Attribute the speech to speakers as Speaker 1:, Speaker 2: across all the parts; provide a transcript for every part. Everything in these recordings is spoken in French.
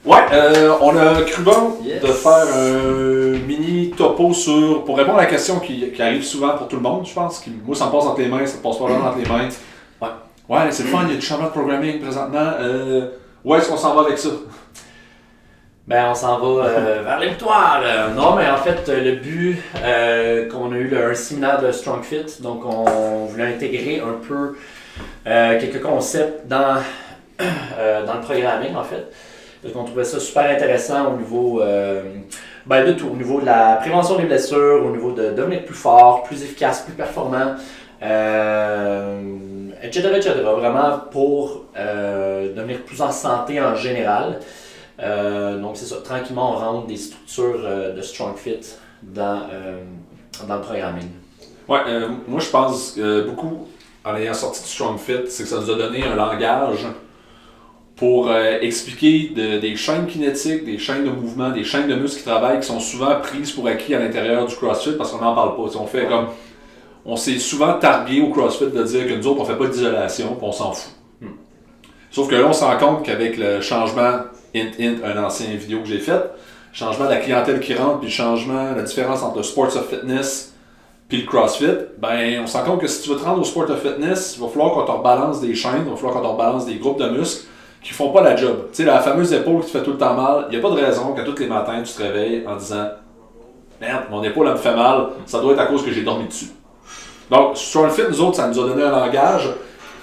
Speaker 1: Ouais, on a cru bon
Speaker 2: Yes.
Speaker 1: de faire un mini topo pour répondre à la question qui arrive souvent pour tout le monde, je pense. Moi, ça me passe entre les mains, ça te passe pas vraiment entre les mains.
Speaker 2: Ouais.
Speaker 1: Ouais, c'est le fun, il y a du changement de programming présentement. Où est-ce qu'on s'en va avec ça?
Speaker 2: Ben, on s'en va vers les victoires. Non, mais en fait, le but qu'on a eu un séminaire de Strong Fit, donc on voulait intégrer un peu quelques concepts dans le programming, en fait. Parce qu'on trouvait ça super intéressant au niveau de tout, au niveau de la prévention des blessures, au niveau de devenir plus fort, plus efficace, plus performant, etc. Vraiment pour devenir plus en santé en général. Donc c'est ça, tranquillement on rentre des structures de Strong Fit dans le programming.
Speaker 1: Ouais, moi je pense beaucoup, en ayant sorti du Strong Fit, c'est que ça nous a donné un langage pour expliquer des chaînes kinétiques, des chaînes de mouvement, des chaînes de muscles qui travaillent, qui sont souvent prises pour acquis à l'intérieur du CrossFit parce qu'on n'en parle pas. On fait comme, on s'est souvent targué au CrossFit de dire que nous autres on fait pas d'isolation, puis on s'en fout. Sauf que là on se rend compte qu'avec le changement, un ancien vidéo que j'ai fait, changement de la clientèle qui rentre, puis le changement, la différence entre le Sports of Fitness puis le CrossFit, ben on se rend compte que si tu veux te rendre au Sport of Fitness, il va falloir qu'on te rebalance des chaînes, il va falloir qu'on te rebalance des groupes de muscles qui font pas la job. Tu sais, la fameuse épaule qui te fait tout le temps mal, il n'y a pas de raison que tous les matins tu te réveilles en disant « Merde, mon épaule elle me fait mal, ça doit être à cause que j'ai dormi dessus. » Donc, sur le fit, nous autres, ça nous a donné un langage,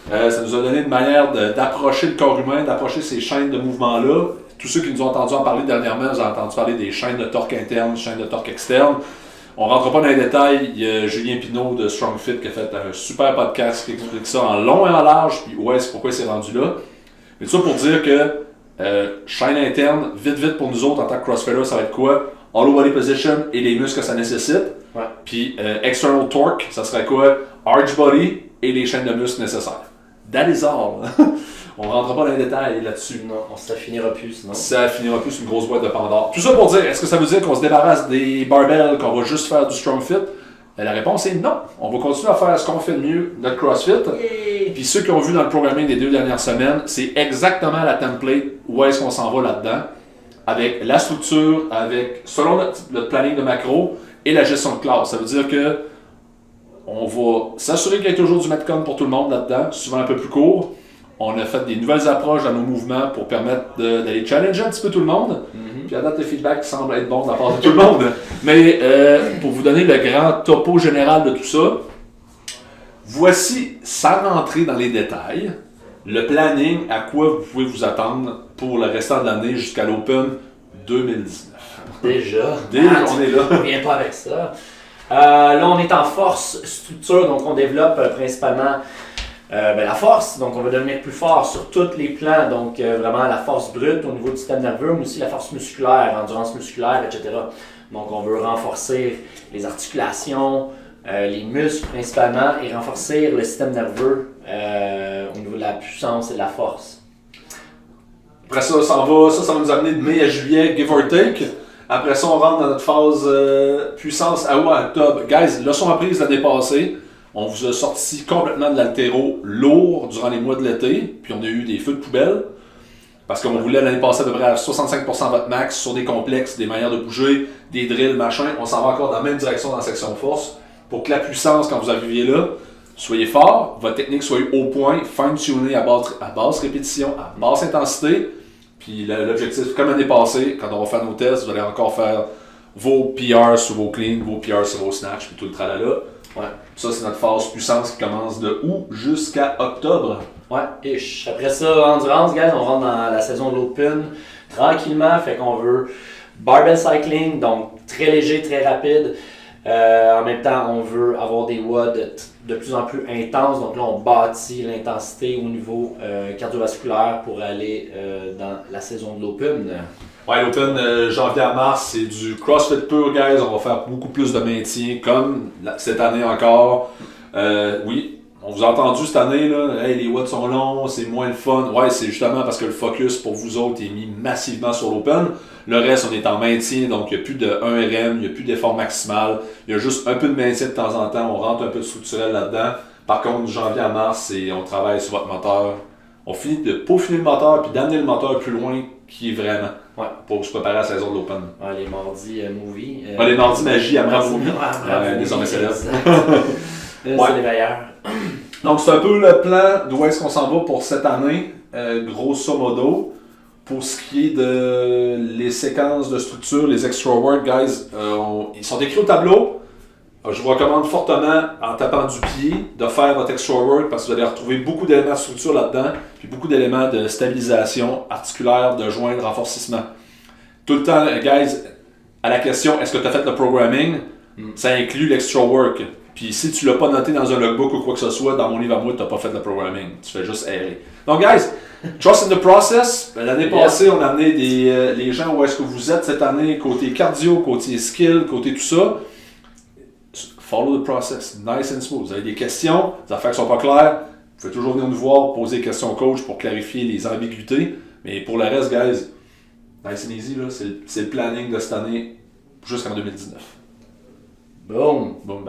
Speaker 1: ça nous a donné une manière d'approcher le corps humain, d'approcher ces chaînes de mouvements-là. Tous ceux qui nous ont entendu en parler dernièrement, nous ont entendu parler des chaînes de torque interne, chaînes de torque externe. On ne rentre pas dans les détails, il y a Julien Pinault de Strong Fit qui a fait un super podcast qui explique ça en long et en large, puis pourquoi c'est rendu là. Mais tout ça pour dire que chaîne interne, vite pour nous autres en tant que CrossFitter, ça va être quoi? Hollow body position et les muscles que ça nécessite.
Speaker 2: Ouais.
Speaker 1: Puis external torque, ça serait quoi? Arch body et les chaînes de muscles nécessaires. That is all. On ne rentre pas dans les détails là-dessus.
Speaker 2: Non, ça finira plus sinon.
Speaker 1: Ça finira plus une grosse boîte de Pandore. Tout ça pour dire, est-ce que ça veut dire qu'on se débarrasse des barbells, qu'on va juste faire du Strong Fit? La réponse est non. On va continuer à faire ce qu'on fait de mieux, notre CrossFit.
Speaker 2: Yeah.
Speaker 1: Puis ceux qui ont vu dans le programming des 2 dernières semaines, c'est exactement la template où est-ce qu'on s'en va là-dedans. Avec la structure, avec selon notre planning de macro et la gestion de classe. Ça veut dire que on va s'assurer qu'il y a toujours du Metcon pour tout le monde là-dedans, souvent un peu plus court. On a fait des nouvelles approches dans nos mouvements pour permettre d'aller challenger un petit peu tout le monde. Puis à date, le feedback semble être bon de la part de tout le monde. Mais pour vous donner le grand topo général de tout ça, voici, sans rentrer dans les détails, le planning à quoi vous pouvez vous attendre pour le restant de l'année jusqu'à l'Open 2019.
Speaker 2: Déjà,
Speaker 1: On est là.
Speaker 2: viens pas avec ça. Là, on est en force structure, donc on développe principalement la force. Donc, on va devenir plus fort sur tous les plans. Donc, vraiment la force brute au niveau du système nerveux, mais aussi la force musculaire, endurance musculaire, etc. Donc, on veut renforcer les articulations, les muscles principalement, et renforcer le système nerveux au niveau de la puissance et de la force.
Speaker 1: Après ça, ça va nous amener de mai à juillet, give or take. Après ça, on rentre dans notre phase puissance à octobre. Guys, leçon apprise l'année passée. On vous a sorti complètement de l'haltéro lourd durant les mois de l'été. Puis on a eu des feux de poubelle. Parce qu'on voulait l'année passée à peu près à 65% votre max sur des complexes, des manières de bouger, des drills, machin. On s'en va encore dans la même direction dans la section force. Pour que la puissance, quand vous arriviez là, soyez fort, votre technique soit au point, fine-tuner à basse répétition, à basse intensité. Puis l'objectif, comme l'année passée, quand on va faire nos tests, vous allez encore faire vos PR sur vos cleans, vos PR sur vos snatch, puis tout le tralala. Ouais. Ça, c'est notre phase puissance qui commence de août jusqu'à octobre.
Speaker 2: Ouais, ish. Après ça, endurance, guys, on rentre dans la saison de l'Open tranquillement. Fait qu'on veut barbell cycling, donc très léger, très rapide. En même temps, on veut avoir des watts de plus en plus intenses. Donc là, on bâtit l'intensité au niveau cardiovasculaire pour aller dans la saison de l'Open.
Speaker 1: Ouais, l'Open janvier à mars, c'est du CrossFit pur, guys. On va faire beaucoup plus de maintien, comme cette année encore. Oui, on vous a entendu cette année, là. Hey, les watts sont longs, c'est moins le fun. Ouais, c'est justement parce que le focus pour vous autres est mis massivement sur l'Open. Le reste, on est en maintien, donc il n'y a plus de 1 RM, il n'y a plus d'effort maximal. Il y a juste un peu de maintien de temps en temps. On rentre un peu de structurel là-dedans. Par contre, janvier à mars, on travaille sur votre moteur. On finit de peaufiner le moteur puis d'amener le moteur plus loin qui est vraiment
Speaker 2: Ouais.
Speaker 1: pour se préparer à la saison de l'Open.
Speaker 2: Ouais, les mardis movie.
Speaker 1: Les mardis magie à Bravoumi.
Speaker 2: Bravo,
Speaker 1: Des hommes célèbres.
Speaker 2: C'est les meilleurs.
Speaker 1: Donc, c'est un peu le plan d'où est-ce qu'on s'en va pour cette année, grosso modo. Pour ce qui est de les séquences de structure, les extra work, guys, ils sont écrits au tableau. Je vous recommande fortement, en tapant du pied, de faire votre extra work parce que vous allez retrouver beaucoup d'éléments de structure là-dedans, puis beaucoup d'éléments de stabilisation articulaire, de joint, de renforcissement. Tout le temps, guys, à la question est-ce que tu as fait le programming, ça inclut l'extra work. Puis si tu l'as pas noté dans un logbook ou quoi que ce soit, dans mon livre à moi, tu n'as pas fait le programming. Tu fais juste errer. Donc, guys, trust in the process. L'année passée, on a amené les gens où est-ce que vous êtes cette année, côté cardio, côté skill, côté tout ça. Follow the process. Nice and smooth. Vous avez des questions, des affaires qui sont pas claires, vous pouvez toujours venir nous voir, poser des questions au coach pour clarifier les ambiguïtés. Mais pour le reste, guys, nice and easy, là, c'est le planning de cette année jusqu'en 2019.
Speaker 2: Boom!
Speaker 1: Boom,